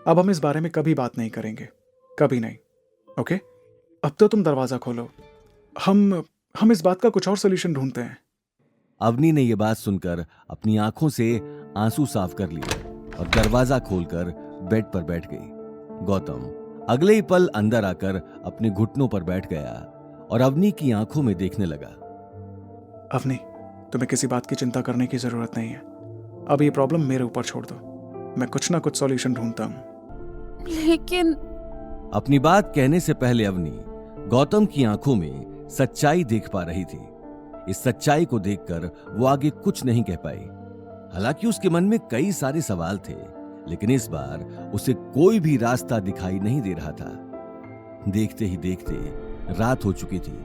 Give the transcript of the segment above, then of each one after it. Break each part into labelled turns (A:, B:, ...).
A: अब हम इस बारे में कभी बात नहीं करेंगे, कभी नहीं। ओके, अब तो तुम दरवाजा खोलो। हम इस बात का कुछ और सोल्यूशन ढूंढते हैं।
B: अवनी ने यह बात सुनकर अपनी आंखों से आंसू साफ कर लिए और दरवाजा खोलकर बेड पर बैठ गई। गौतम अगले ही पल अंदर आकर अपने घुटनों पर बैठ गया और अवनी की आंखों में देखने लगा।
A: अवनी, तुम्हें किसी बात की चिंता करने की जरूरत नहीं है। अब ये प्रॉब्लम मेरे ऊपर छोड़ दो, मैं कुछ ना कुछ सॉल्यूशन ढूंढता हूँ।
C: लेकिन
B: अपनी बात कहने से पहले अवनी गौतम की आंखों में सच्चाई देख पा रही थी। इस सच्चाई को देखकर वो आगे कुछ नहीं कह पाई। हालांकि उसके मन में कई सारे सवाल थे, लेकिन इस बार उसे कोई भी रास्ता दिखाई नहीं दे रहा था। देखते ही देखते रात हो चुकी थी।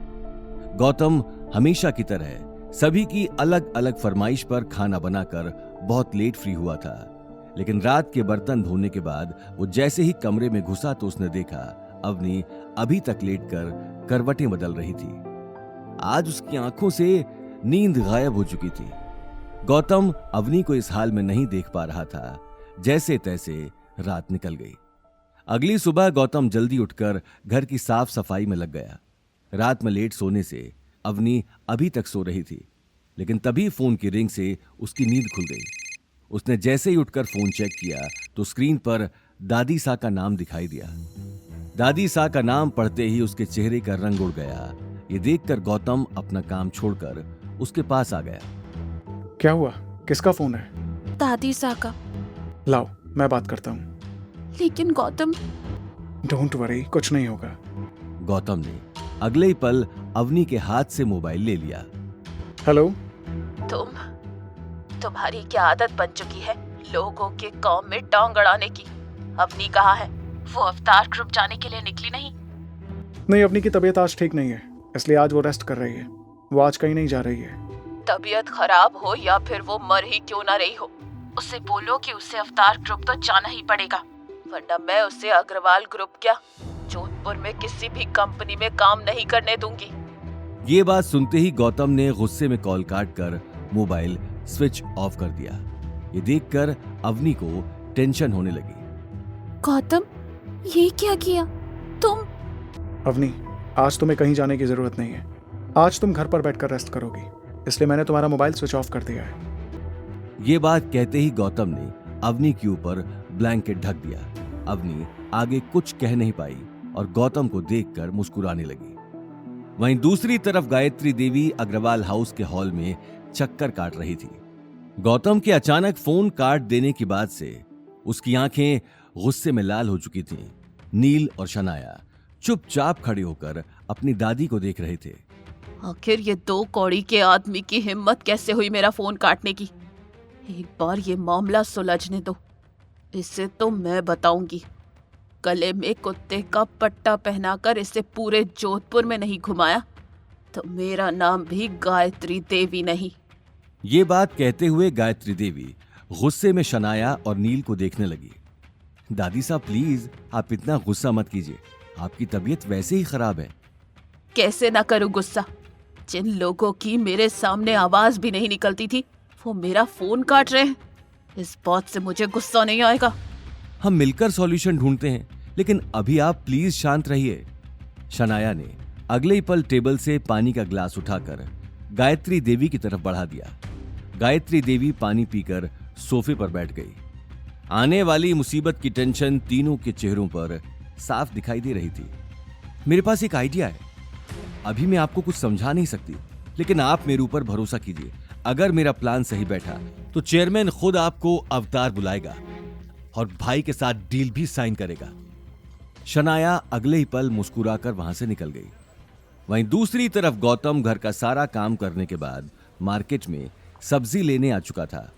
B: गौतम हमेशा की तरह सभी की अलग अलग फरमाइश पर खाना बनाकर बहुत लेट फ्री हुआ था। लेकिन रात के बर्तन धोने के बाद वो जैसे ही कमरे में घुसा तो उसने देखा अवनी अभी तक लेटकर करवटें बदल रही थी। आज उसकी आंखों से नींद गायब हो चुकी थी। गौतम अवनी को इस हाल में नहीं देख पा रहा था। जैसे तैसे रात निकल गई। अगली सुबह गौतम जल्दी उठकर घर की साफ सफाई में लग गया। रात में लेट सोने से अवनी अभी तक सो रही थी, लेकिन तभी फोन की रिंग से उसकी नींद खुल गई। उसने जैसे ही उठकर फोन चेक किया तो स्क्रीन पर दादी सा का नाम दिखाई दिया। दादी सा का नाम पढ़ते ही उसके चेहरे का रंग उड़ गया। ये देखकर गौतम अपना काम छोड़कर उसके पास आ गया।
A: क्या हुआ? किसका फोन है?
C: दादी सा का।
A: लाओ, मैं बात करता हूँ।
C: लेकिन गौतम।
A: डोंट वरी, कुछ नहीं होगा।
B: गौतम ने अगले ही पल अवनी के हाथ से मोबाइल ले लिया।
A: हेलो।
C: तुम्हारी क्या आदत बन चुकी है लोगों के काम में टांग अड़ाने की? अवनी कहाँ है? वो अवतार ग्रुप जाने के लिए निकली नहीं?
A: नहीं, अवनी की तबीयत आज ठीक नहीं है, इसलिए आज वो रेस्ट कर रही है। वो आज कहीं नहीं जा रही है।
C: तबीयत खराब हो या फिर वो मर ही क्यों ना रही हो, उसे बोलो कि उसे अवतार ग्रुप तो जाना ही पड़ेगा, वरना मैं उसे अग्रवाल ग्रुप क्या जोधपुर में किसी भी कंपनी में काम नहीं करने दूंगी।
B: ये बात सुनते ही गौतम ने गुस्से में कॉल काट कर मोबाइल स्विच ऑफ कर दिया। ये देखकर अवनी को टेंशन होने लगी।
C: गौतम, ये क्या किया तुम?
A: अवनी, आज तुम्हें कहीं जाने की जरूरत नहीं है। आज तुम घर पर बैठकर रेस्ट करोगी, इसलिए मैंने तुम्हारा मोबाइल स्विच ऑफ कर दिया है।
B: ये बात कहते ही गौतम ने अवनी के ऊपर ब्लैंकेट ढक दिया। अवनी आगे कुछ कह नहीं पाई और गौतम को देखकर मुस्कुराने लगी। वहीं दूसरी तरफ गायत्री देवी अग्रवाल हाउस के हॉल में चक्कर काट रही थी। गौतम के अचानक फोन काट देने की बात से उसकी आंखें गुस्से में लाल हो चुकी थीं। नील और शनाया चुपचाप खड़े होकर अपनी दादी को देख रहे थे।
C: आखिर ये दो कौड़ी के आदमी की हिम्मत कैसे हुई मेरा फोन काटने की? एक बार ये मामला सुलझने दो, इसे तो मैं बताऊंगी। गले में कुत्ते का पट्टा पहनाकर इसे पूरे जोधपुर में नहीं घुमाया तो मेरा नाम भी गायत्री देवी नहीं।
B: ये बात कहते हुए गायत्री देवी गुस्से में शनाया और नील को देखने लगी। दादी साहब प्लीज, आप इतना गुस्सा मत कीजिए, आपकी तबीयत वैसे ही खराब है।
C: कैसे ना करूं गुस्सा? जिन लोगों की मेरे सामने आवाज भी नहीं निकलती थी वो मेरा फोन काट रहे हैं। इस बात से मुझे गुस्सा नहीं आएगा।
B: हम मिलकर सॉल्यूशन ढूंढते हैं, लेकिन अभी आप प्लीज शांत रहिए। शनाया ने अगले ही पल टेबल से पानी का ग्लास उठाकर गायत्री देवी की तरफ बढ़ा दिया। गायत्री देवी पानी पीकर सोफे पर बैठ गई। आने वाली मुसीबत की टेंशन तीनों के चेहरों पर साफ दिखाई दे रही थी। मेरे पास एक आइडिया है। अभी मैं आपको कुछ समझा नहीं सकती, लेकिन आप मेरे ऊपर भरोसा कीजिए। अगर मेरा प्लान सही बैठा तो चेयरमैन खुद आपको अवतार बुलाएगा और भाई के साथ डील भी साइन करेगा। शनाया अगले ही पल मुस्कुराकर वहां से निकल गई। वहीं दूसरी तरफ गौतम घर का सारा काम करने के बाद मार्केट में सब्जी लेने आ चुका था।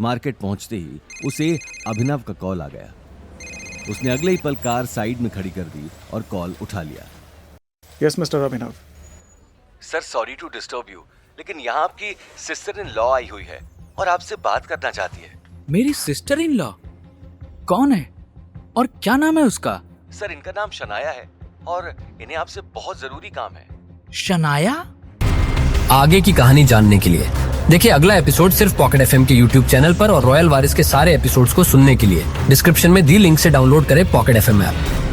B: मार्केट पहुंचते ही उसे अभिनव का कॉल आ गया। उसने अगले ही पल कार साइड में खड़ी कर दी और कॉल उठा लिया।
A: Yes mister Abhinav.
B: Sir sorry to disturb you, लेकिन यहाँ आपकी सिस्टर इन लॉ आई हुई है और आपसे बात करना चाहती है।
D: मेरी सिस्टर इन लॉ? कौन है और क्या नाम है उसका?
B: सर इनका नाम शनाया है और इन्हें आपसे बहुत जरूरी काम है।
D: शनाया?
E: आगे की कहानी जानने के लिए देखिए अगला एपिसोड सिर्फ पॉकेट एफएम के यूट्यूब चैनल पर और रॉयल वारिस के सारे एपिसोड्स को सुनने के लिए डिस्क्रिप्शन में दी लिंक से डाउनलोड करें पॉकेट एफएम ऐप।